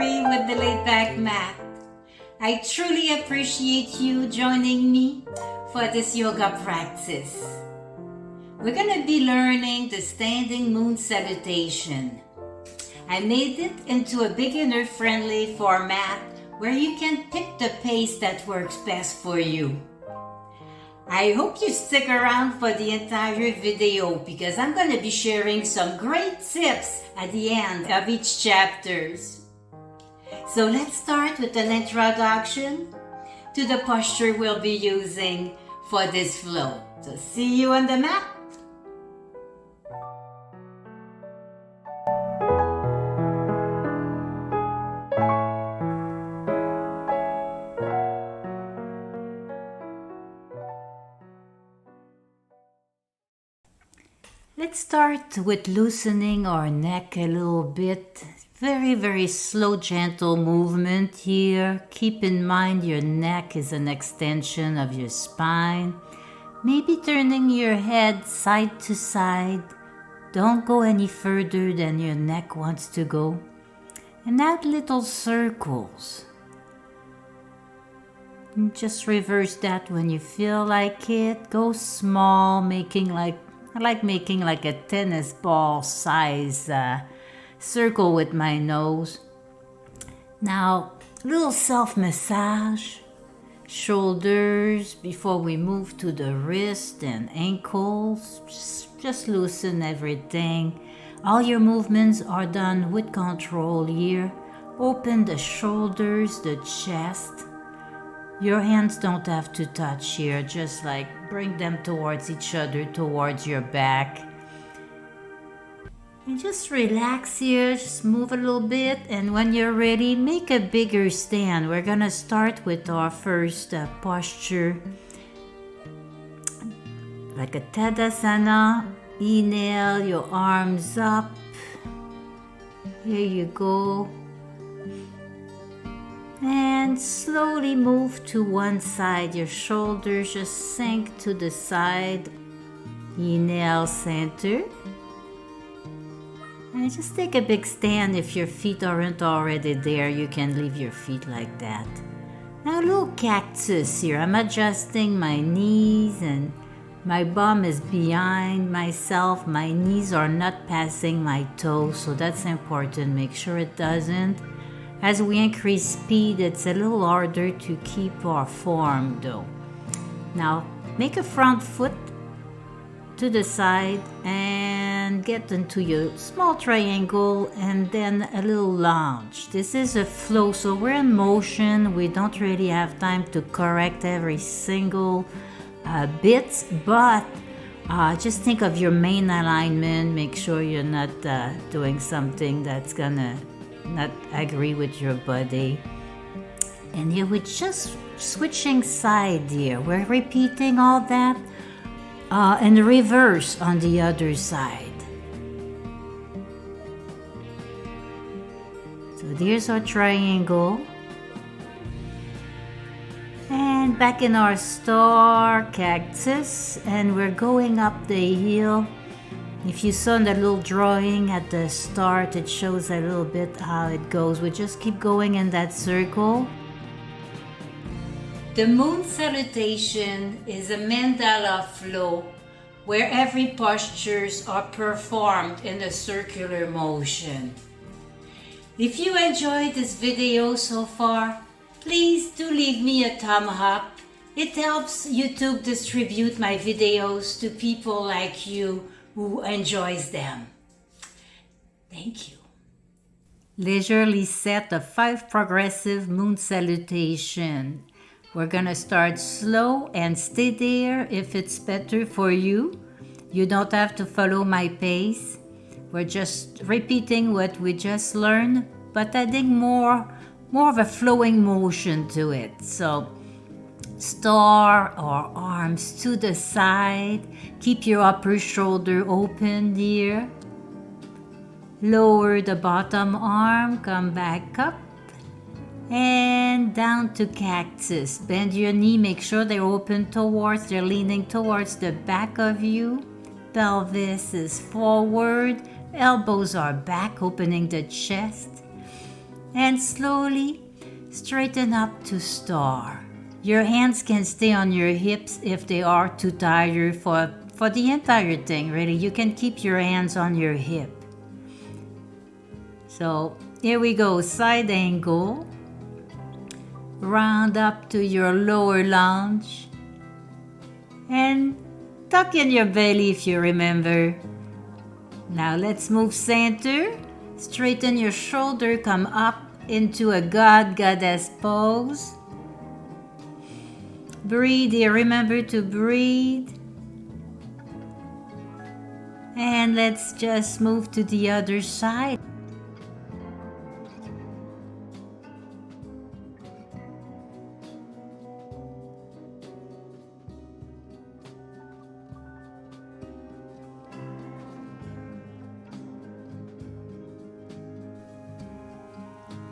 Mary with the laid back mat. I truly appreciate you joining me for this yoga practice. We're going to be learning the standing moon salutation. I made it into a beginner-friendly format where you can pick the pace that works best for you. I hope you stick around for the entire video because I'm going to be sharing some great tips at the end of each chapters. So let's start with an introduction to the posture we'll be using for this flow. So see you on the mat. Let's start with loosening our neck a little bit. Very slow, gentle movement here. Keep in mind your neck is an extension of your spine. Maybe turning your head side to side. Don't go any further than your neck wants to go. And add little circles. And just reverse that when you feel like it. Go small, making like a tennis ball size circle with my nose. Now, a little self-massage, shoulders before we move to the wrist and ankles. Just loosen everything. All your movements are done with control here. Open the shoulders, the chest. Your hands don't have to touch here, just like bring them towards each other, towards your back. And just relax here, just move a little bit, and when you're ready, make a bigger stand. We're gonna start with our first posture, like a Tadasana. Inhale, your arms up. Here you go. And slowly move to one side. Your shoulders just sink to the side. Inhale, center. And just take a big stand. If your feet aren't already there, you can leave your feet like that. Now a little cactus here. I'm adjusting my knees and my bum is behind myself. My knees are not passing my toes, so that's important. Make sure it doesn't. As we increase speed, it's a little harder to keep our form though. Now, make a front foot to the side and get into your small triangle and then a little lunge. This is a flow, so we're in motion. We don't really have time to correct every single bit, but just think of your main alignment. Make sure you're not doing something that's gonna not agree with your body. And here we're just switching side here. We're repeating all that in reverse on the other side. So there's our triangle. And back in our star cactus, and we're going up the hill. If you saw the little drawing at the start, it shows a little bit how it goes. We just keep going in that circle. The moon salutation is a mandala flow where every postures are performed in a circular motion. If you enjoyed this video so far, please do leave me a thumb up. It helps YouTube distribute my videos to people like you who enjoys them. Thank you. Leisurely set of 5 progressive moon salutation. We're gonna start slow and stay there if it's better for you. You don't have to follow my pace. We're just repeating what we just learned, but adding more of a flowing motion to it. So star or arms to the side. Keep your upper shoulder open here. Lower the bottom arm, come back up and down to cactus. Bend your knee, make sure they're open towards, they're leaning towards the back of you. Pelvis is forward, elbows are back, opening the chest. and slowly straighten up to star. Your hands can stay on your hips if they are too tired for the entire thing, really. You can keep your hands on your hip. So here we go, side angle. Round up to your lower lunge. And tuck in your belly if you remember. Now let's move center. Straighten your shoulder, come up into a God-Goddess pose. Breathe here, remember to breathe. And let's just move to the other side.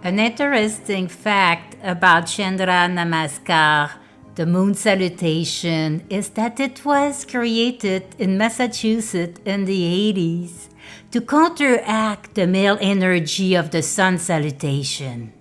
An interesting fact about Chandra Namaskar, the moon salutation, is that it was created in Massachusetts in the 80s to counteract the male energy of the sun salutation.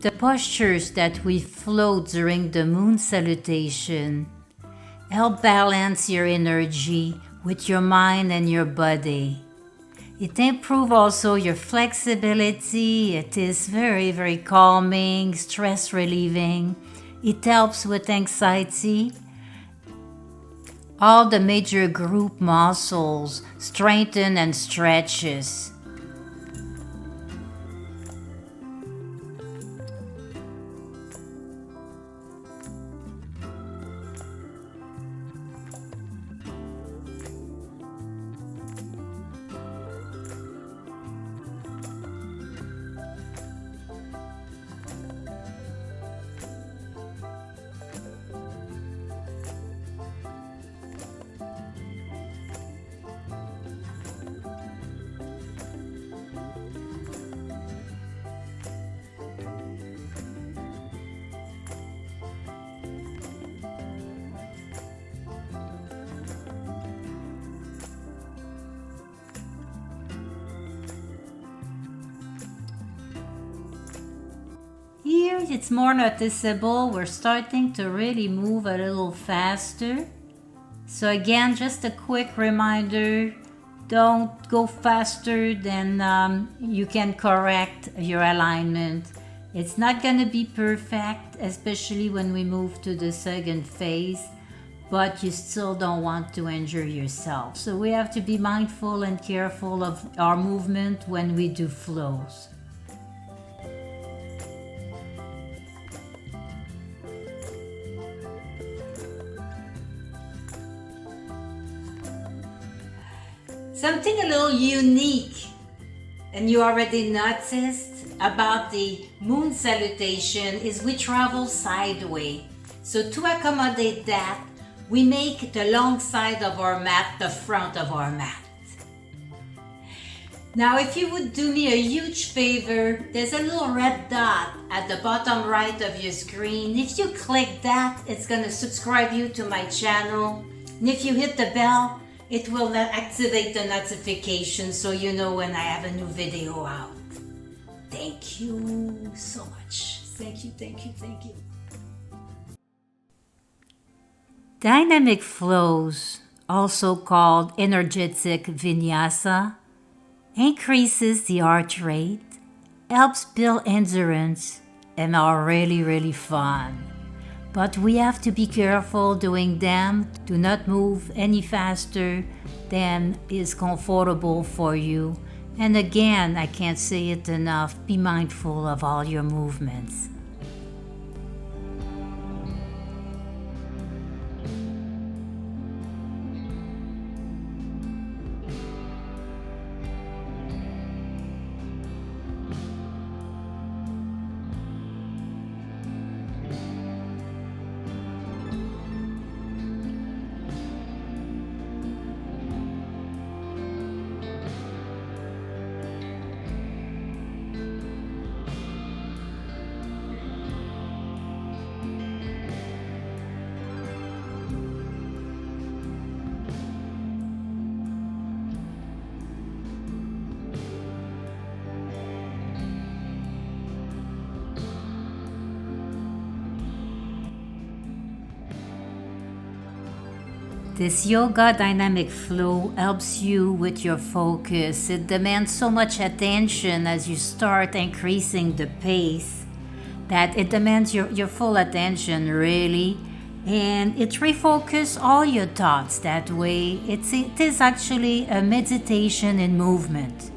The postures that we float during the moon salutation help balance your energy with your mind and your body. It improves also your flexibility. It is very, very calming, stress relieving. It helps with anxiety. All the major group muscles strengthen and stretches. Here it's more noticeable. We're starting to really move a little faster. So again, just a quick reminder, don't go faster than you can correct your alignment. It's not gonna be perfect, especially when we move to the second phase, but you still don't want to injure yourself. So we have to be mindful and careful of our movement when we do flows. Something a little unique, and you already noticed about the moon salutation, is we travel sideways. So to accommodate that, we make the long side of our mat the front of our mat. Now if you would do me a huge favor, there's a little red dot at the bottom right of your screen. If you click that, it's going to subscribe you to my channel. And if you hit the bell, it will activate the notification so you know when I have a new video out. Thank you so much. Thank you, thank you, thank you. Dynamic flows, also called energetic vinyasa, increases the heart rate, helps build endurance, and are really fun. But we have to be careful doing them. Do not move any faster than is comfortable for you. And again, I can't say it enough, be mindful of all your movements. This yoga dynamic flow helps you with your focus. It demands so much attention as you start increasing the pace that it demands your full attention really, and it refocuses all your thoughts that way. It is actually a meditation in movement.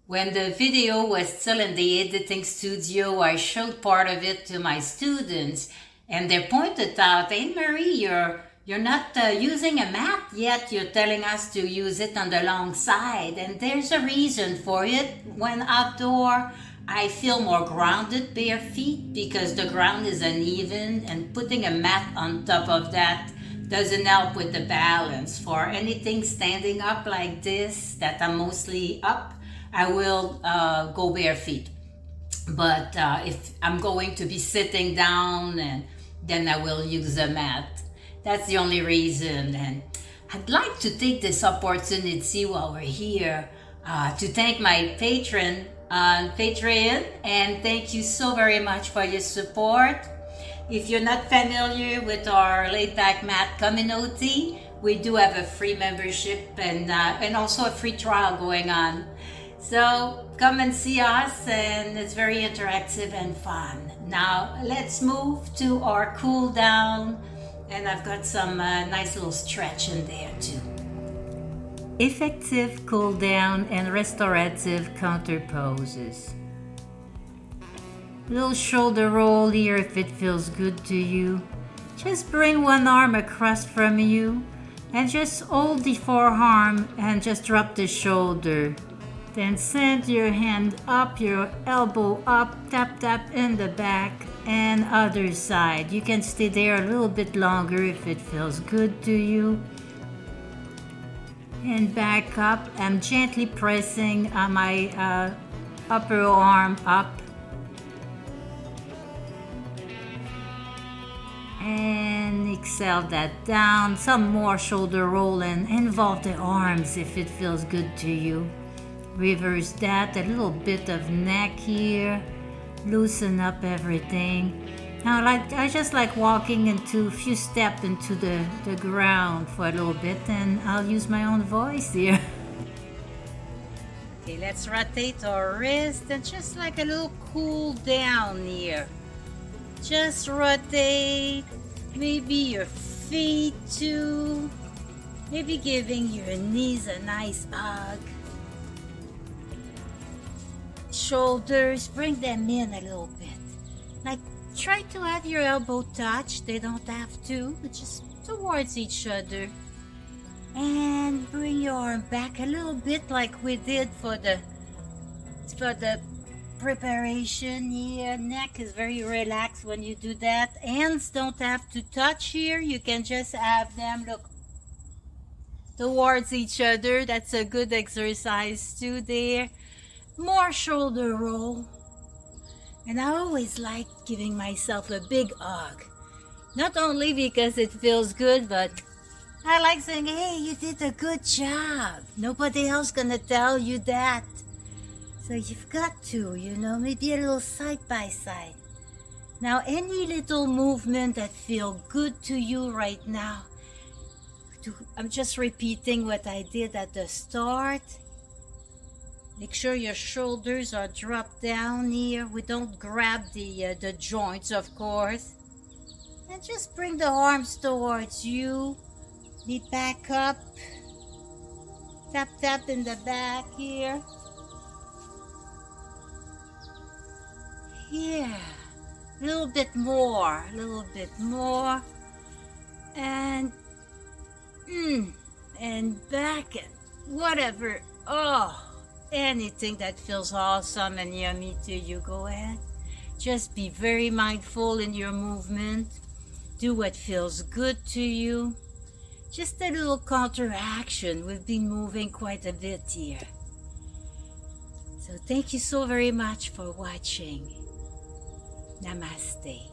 When the video was still in the editing studio, I showed part of it to my students, and they pointed out, "Hey Marie, you're not using a mat yet. You're telling us to use it on the long side." And there's a reason for it. When outdoor, I feel more grounded bare feet because the ground is uneven, and putting a mat on top of that doesn't help with the balance. For anything standing up like this, that I'm mostly up, I will go bare feet. But if I'm going to be sitting down, and then I will use a mat. That's the only reason. And I'd like to take this opportunity while we're here to thank my patron on Patreon, and thank you so very much for your support. If you're not familiar with our laid back mat community, we do have a free membership and also a free trial going on. So come and see us, and it's very interactive and fun. Now let's move to our cool down, and I've got some nice little stretch in there too. Effective cool down and restorative counter poses. Little shoulder roll here if it feels good to you. Just bring one arm across from you and just hold the forearm and just drop the shoulder. Then send your hand up, your elbow up, tap tap in the back and other side. You can stay there a little bit longer if it feels good to you. And back up. I'm gently pressing my upper arm up. And exhale that down. Some more shoulder roll and involve the arms if it feels good to you. Reverse that, a little bit of neck here. Loosen up everything. Now I just like walking into a few steps into the ground for a little bit, and I'll use my own voice here. Okay, let's rotate our wrist and just like a little cool down here. Just rotate, maybe your feet too. Maybe giving your knees a nice hug. Shoulders, bring them in a little bit. Like try to have your elbow touch. They don't have to, but just towards each other. And bring your arm back a little bit like we did for the preparation here. Neck is very relaxed when you do that. Hands don't have to touch here. You can just have them look towards each other. That's a good exercise too there. More shoulder roll. And I always like giving myself a big hug. Not only because it feels good, but I like saying, hey, you did a good job. Nobody else gonna tell you that. So you've got to, maybe a little side by side. Now, any little movement that feel good to you right now. I'm just repeating what I did at the start. Make sure your shoulders are dropped down here. We don't grab the joints, of course. And just bring the arms towards you. Knee back up. Tap, tap in the back here. Here. A little bit more. And back and whatever. Oh. Anything that feels awesome and yummy to you, go ahead. Just be very mindful in your movement. Do what feels good to you. Just a little counteraction. We've been moving quite a bit here. So thank you so very much for watching. Namaste.